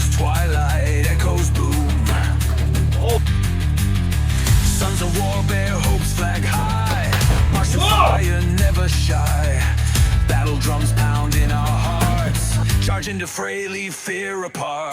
as twilight echoes boom. Sons of war bear hopes flag high, march to fire never shy. Battle drums pound in our hearts, charge into fray, leave fear apart.